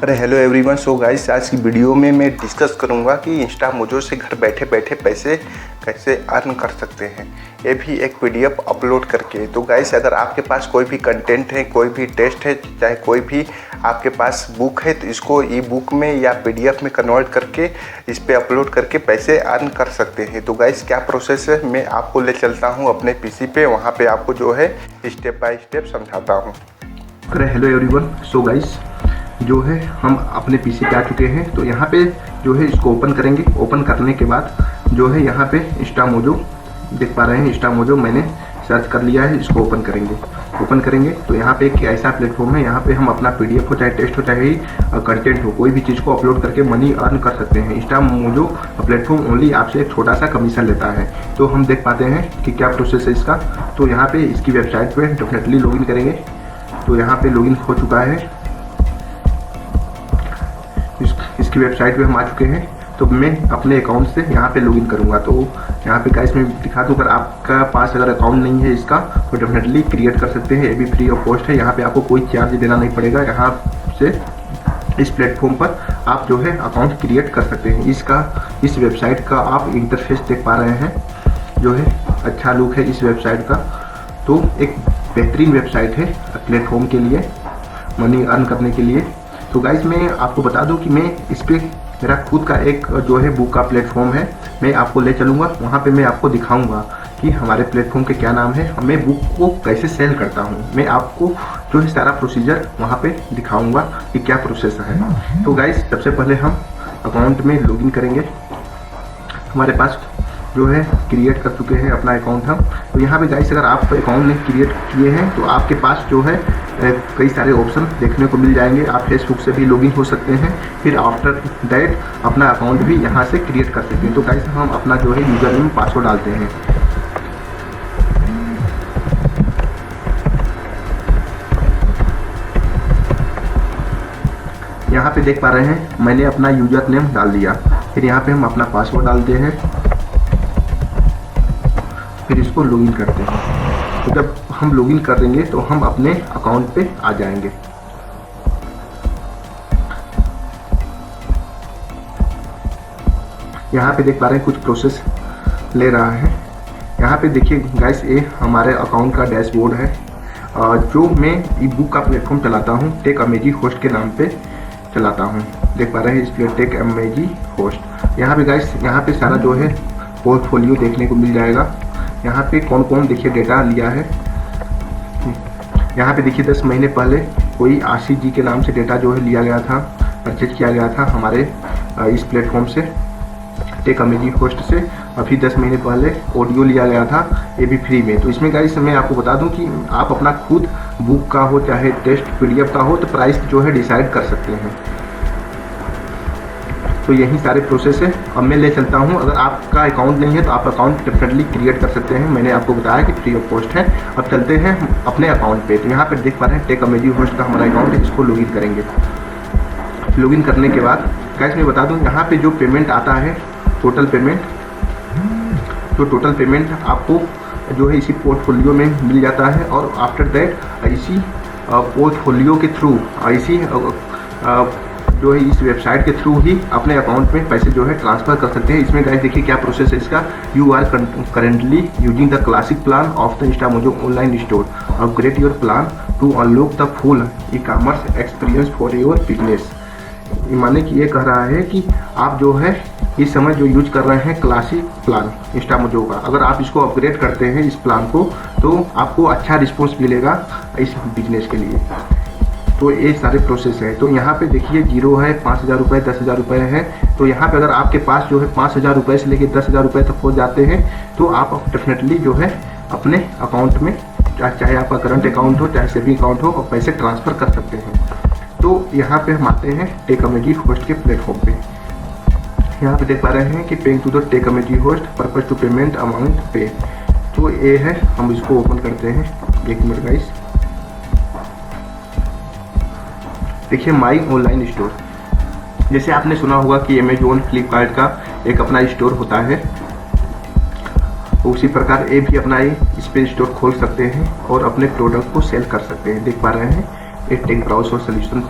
अरे hello everyone. So guys, आज की वीडियो में मैं डिस्कस करूंगा कि इंस्टामोजो से घर बैठे बैठे पैसे कैसे अर्न कर सकते हैं, ये भी एक पीडीएफ अपलोड करके। तो गाइस, अगर आपके पास कोई भी कंटेंट है, कोई भी टेस्ट है, चाहे कोई भी आपके पास बुक है, तो इसको ई बुक में या पीडीएफ में कन्वर्ट करके इस पर अपलोड करके पैसे अर्न कर सकते हैं। तो गाइस, क्या प्रोसेस है मैं आपको ले चलता हूँ अपने पीसी पे, वहाँ पे आपको जो है स्टेप बाय स्टेप समझाता हूँ। अरे हेलो एवरीवन। सो गाइस, जो है हम अपने पीसी पे आ चुके हैं। तो यहाँ पे जो है इसको ओपन करेंगे। ओपन करने के बाद जो है यहाँ पे इंस्टामोजो देख पा रहे हैं। इंस्टामोजो मैंने सर्च कर लिया है, इसको ओपन करेंगे। ओपन करेंगे तो यहाँ पे एक ऐसा प्लेटफॉर्म है, यहाँ पे हम अपना पीडीएफ हो चाहे टेस्ट हो चाहे कंटेंट हो, कोई भी चीज़ को अपलोड करके मनी अर्न कर सकते हैं। इंस्टामोजो प्लेटफॉर्म ओनली आपसे एक छोटा सा कमीशन लेता है। तो हम देख पाते हैं कि क्या प्रोसेस है इसका। तो यहाँ पे इसकी वेबसाइट पे डेफिनेटली लॉगिन करेंगे। तो यहाँ पे लॉगिन हो चुका है, इसकी वेबसाइट पे हम आ चुके हैं। तो मैं अपने अकाउंट से यहाँ पे लॉगिन करूँगा। तो यहाँ पे गाइस मैं दिखा दूँ, अगर आपका पास अगर अकाउंट नहीं है इसका तो डेफिनेटली क्रिएट कर सकते हैं। ये भी फ्री ऑफ कॉस्ट है, यहाँ पे आपको कोई चार्ज देना नहीं पड़ेगा। यहाँ से इस प्लेटफॉर्म पर आप जो है अकाउंट क्रिएट कर सकते हैं। इस वेबसाइट का आप इंटरफेस देख पा रहे हैं, जो है अच्छा लुक है इस वेबसाइट का। तो एक बेहतरीन वेबसाइट है प्लेटफॉर्म के लिए, मनी अर्न करने के लिए। तो गाइस, मैं आपको बता दूं कि मैं इस पर मेरा खुद का एक जो है बुक का प्लेटफॉर्म है, मैं आपको ले चलूँगा। वहाँ पे मैं आपको दिखाऊंगा कि हमारे प्लेटफॉर्म के क्या नाम है, मैं बुक को कैसे सेल करता हूँ। मैं आपको जो है सारा प्रोसीजर वहाँ पे दिखाऊंगा कि क्या प्रोसेस है। तो गाइस, सबसे पहले हम अकाउंट में लॉगिन करेंगे। हमारे पास जो है क्रिएट कर चुके हैं अपना अकाउंट हम। तो यहाँ पे गाइस, अगर आप अकाउंट नहीं क्रिएट किए हैं तो आपके पास जो है कई सारे ऑप्शन देखने को मिल जाएंगे। आप फेसबुक से भी लॉगिन हो सकते हैं, फिर आफ्टर दैट अपना अकाउंट भी यहाँ से क्रिएट कर सकते हैं। तो गाइस, हम अपना जो है यूज़र नेम पासवर्ड डालते हैं। यहाँ पे देख पा रहे हैं मैंने अपना यूज़र नेम डाल दिया। फिर यहाँ पे हम अपना पासवर्ड डालते हैं, फिर इसको लॉगिन करते हैं। तो जब हम लॉगिन कर देंगे तो हम अपने अकाउंट पे आ जाएंगे। यहाँ पे देख पा रहे हैं कुछ प्रोसेस ले रहा है। यहाँ पे देखिए गाइस, ये हमारे अकाउंट का डैशबोर्ड है। जो मैं ई बुक का प्लेटफॉर्म चलाता हूँ, टेक अमेजी होस्ट के नाम पे चलाता हूँ। देख पा रहे हैं इस पर टेक अमेजी होस्ट। यहाँ पे गाइस, यहाँ पे सारा जो है पोर्टफोलियो देखने को मिल जाएगा। यहाँ पे कौन कौन देखिए डेटा लिया है। यहाँ पे देखिए 10 महीने पहले कोई आशीष जी के नाम से डेटा जो है लिया गया था, परचेज किया गया था हमारे इस प्लेटफॉर्म से, टेक अमेजी होस्ट से। अभी 10 महीने पहले ऑडियो लिया गया था, ये भी फ्री में। तो इसमें गाइस मैं आपको बता दूं कि आप अपना खुद बुक का हो चाहे टेस्ट पीडीएफ का हो, तो प्राइस जो है डिसाइड कर सकते हैं। तो यही सारे प्रोसेस है। अब मैं ले चलता हूँ। अगर आपका अकाउंट नहीं है तो आप अकाउंट डेफिनेटली क्रिएट कर सकते हैं। मैंने आपको बताया कि फ्री ऑफ कॉस्ट है। अब चलते हैं अपने अकाउंट पे। तो यहाँ पे देख पा रहे हैं टेक अमेजी होस्ट का हमारा अकाउंट है, इसको लॉगिन करेंगे। लॉगिन करने के बाद गाइस मैं बता दूँ, यहाँ पे जो पेमेंट आता है टोटल पेमेंट, जो टोटल पेमेंट आपको जो है इसी पोर्टफोलियो में मिल जाता है। और आफ्टर दैट इसी पोर्टफोलियो के थ्रू इसी जो है इस वेबसाइट के थ्रू ही अपने अकाउंट में पैसे जो है ट्रांसफ़र कर सकते हैं। इसमें गाइस देखिए क्या प्रोसेस है इसका। You are currently using the classic plan of the Instamojo online store, upgrade your plan to unlock the full e commerce experience for your business. माने कि ये कह रहा है कि आप जो है इस समय जो यूज कर रहे हैं क्लासिक प्लान इंस्टामोजो का, अगर आप इसको अपग्रेड करते हैं इस प्लान को, तो आपको अच्छा रिस्पॉन्स मिलेगा इस बिजनेस के लिए। तो ये सारे प्रोसेस है। तो यहाँ पे देखिए 0 है, 5000 रुपये, 10,000 रुपये है। तो यहाँ पे अगर आपके पास जो है 5000 रुपये से लेकर 10,000 रुपये तक हो जाते हैं, तो आप डेफिनेटली जो है अपने अकाउंट में, चाहे आपका करंट अकाउंट हो चाहे सेविंग अकाउंट हो, और पैसे ट्रांसफ़र कर सकते हैं। तो यहाँ पे हम आते हैं टेक अमेजी होस्ट के प्लेटफॉर्म पे। यहाँ पे देख पा रहे हैं कि पेइंग टू द टेक अमेजी host, purpose to payment amount पे। तो ये है, हम इसको ओपन करते हैं। 1 मिनट गाइस। देखिए माई ऑनलाइन स्टोर, जैसे आपने सुना होगा कि अमेजोन फ्लिपकार्ट का एक अपना स्टोर होता है, उसी प्रकार ये भी अपना इस पे स्टोर खोल सकते हैं और अपने प्रोडक्ट को सेल कर सकते हैं। देख पा रहे हैं ये टेक ब्राउज़र सॉल्यूशन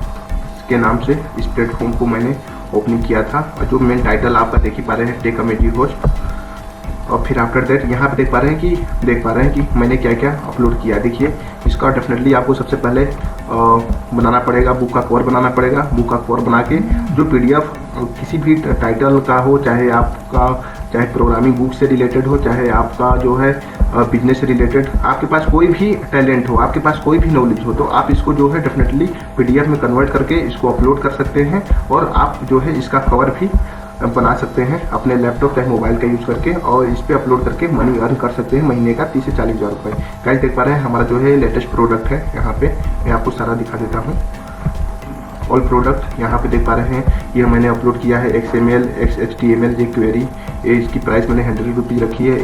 इसके नाम से इस प्लेटफॉर्म को मैंने ओपनिंग किया था। और जो मेन टाइटल आपका देख ही पा रहे हैं, टेक कॉमेडी होस्ट। और फिर आफ्टर दैट यहाँ पे देख पा रहे हैं कि मैंने क्या क्या अपलोड किया। देखिए, इसका डेफिनेटली आपको सबसे पहले बनाना पड़ेगा, बुक का कवर बनाना पड़ेगा। बुक का कवर बना के जो PDF किसी भी टाइटल का हो, चाहे प्रोग्रामिंग बुक से रिलेटेड हो, चाहे आपका जो है बिजनेस से रिलेटेड, आपके पास कोई भी टैलेंट हो, आपके पास कोई भी नॉलेज हो, तो आप इसको जो है डेफिनेटली PDF में कन्वर्ट करके इसको अपलोड कर सकते हैं। और आप जो है इसका कवर भी बना सकते हैं अपने लैपटॉप चाहे मोबाइल का यूज़ करके, और इस पर अपलोड करके मनी अर्न कर सकते हैं महीने का 30 से 40 हज़ार रुपये। गाइस देख पा रहे हैं हमारा जो है लेटेस्ट प्रोडक्ट है। यहाँ पे मैं आपको सारा दिखा देता हूँ। ऑल प्रोडक्ट यहाँ पे देख पा रहे हैं, ये मैंने अपलोड किया है XML HTML ये क्वेरी। ये इसकी प्राइस मैंने 100 रुपीज़ रखी है।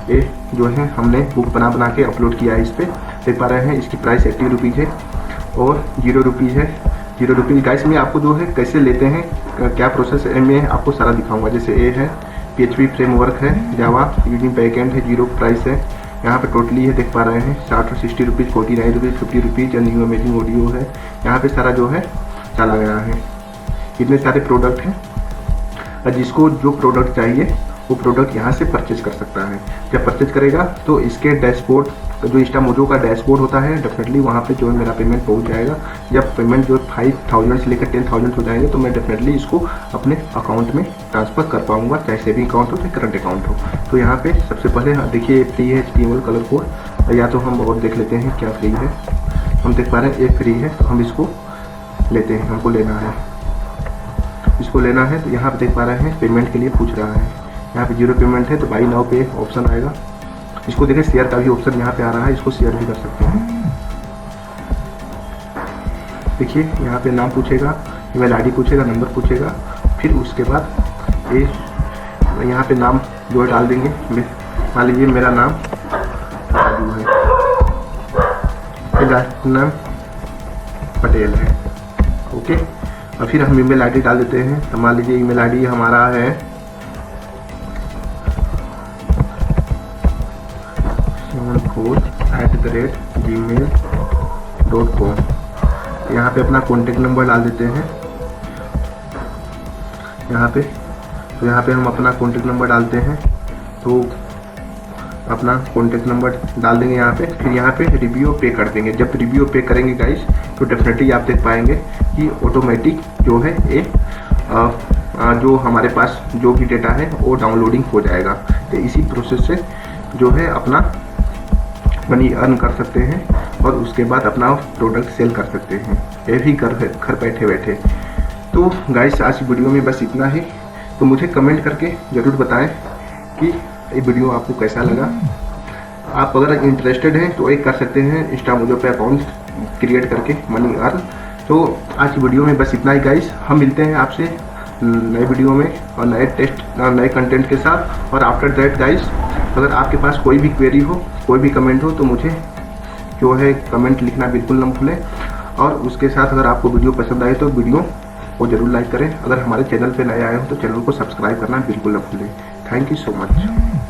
ये जो है हमने बुक बना के अपलोड किया है। इस पर देख पा रहे हैं इसकी प्राइस 80 रुपीज़ है और 0 रुपीज़ है। 0 रुपीज़। गाइस मैं आपको जो है कैसे लेते हैं, क्या प्रोसेस है, मैं आपको सारा दिखाऊंगा। जैसे ये है PHP फ्रेमवर्क है, जावा यूजिंग बैकएंड है, 0 प्राइस है। यहाँ पे टोटली है देख पा रहे हैं 60 और 60 rupees, 49 rupees, 50 rupees. New amazing audio है। यहाँ पे सारा जो है डाला गया है। इतने सारे प्रोडक्ट हैं और जिसको जो प्रोडक्ट चाहिए वो प्रोडक्ट यहाँ से परचेज कर सकता है। जब परचेज करेगा तो इसके डैशबोर्ड जो इंस्टामोजो का डैशबोर्ड होता है, डेफिनेटली वहाँ पे जो है मेरा पेमेंट पहुँच जाएगा। जब पेमेंट जो 5000 से लेकर 10,000 हो जाएंगे तो मैं डेफिनेटली इसको अपने अकाउंट में ट्रांसफ़र कर पाऊँगा, चाहे सेविंग अकाउंट हो चाहे करंट अकाउंट हो। तो यहाँ पे सबसे पहले देखिए फ्री है HTML कलर कोड, या तो हम और देख लेते हैं क्या फ्री है। हम देख पा रहे हैं ये फ्री है, तो हम इसको लेते हैं, हमको लेना है, इसको लेना है। तो यहाँ पे देख पा रहे हैं पेमेंट के लिए पूछ रहा है, यहाँ पे 0 पेमेंट है तो बाई नाउ पे ऑप्शन आएगा। इसको देखें शेयर का भी ऑप्शन यहाँ पे आ रहा है, इसको शेयर भी कर सकते हैं। देखिए यहाँ पे नाम पूछेगा, ईमेल ID पूछेगा, नंबर पूछेगा, फिर उसके बाद ये यहाँ पे नाम जो है डाल देंगे। मान लीजिए मेरा नाम राजू है, लास्ट नाम पटेल है, ओके। और फिर हम ईमेल ID डाल देते हैं। तो मान लीजिए ईमेल ID हमारा है gmail.com। यहाँ पे अपना कॉन्टेक्ट नंबर डाल देते हैं। यहाँ पे हम अपना कॉन्टेक्ट नंबर डालते हैं, तो अपना कॉन्टेक्ट नंबर डाल देंगे यहाँ पे। फिर यहाँ पे रिव्यू पे कर देंगे। जब रिव्यू पे करेंगे गाइस तो डेफिनेटली आप देख पाएंगे कि ऑटोमेटिक जो है ये जो हमारे पास जो भी डेटा है वो डाउनलोडिंग हो जाएगा। तो इसी प्रोसेस से जो है अपना मनी अर्न कर सकते हैं और उसके बाद अपना प्रोडक्ट सेल कर सकते हैं, ये भी घर बैठे बैठे। तो गाइस आज वीडियो में बस इतना ही। तो मुझे कमेंट करके ज़रूर बताएं कि ये वीडियो आपको कैसा लगा। आप अगर इंटरेस्टेड हैं तो एक कर सकते हैं इंस्टामोजो पे अकाउंट क्रिएट करके मनी अर्न। तो आज की वीडियो में बस इतना ही गाइस। हम मिलते हैं आपसे नए वीडियो में और नए कंटेंट के साथ। और आफ्टर दैट गाइस अगर आपके पास कोई भी क्वेरी हो, कोई भी कमेंट हो, तो मुझे जो है कमेंट लिखना बिल्कुल न भूलें। और उसके साथ अगर आपको वीडियो पसंद आए तो वीडियो को ज़रूर लाइक करें। अगर हमारे चैनल पे नए आए हो तो चैनल को सब्सक्राइब करना बिल्कुल न भूलें। Thank you so much.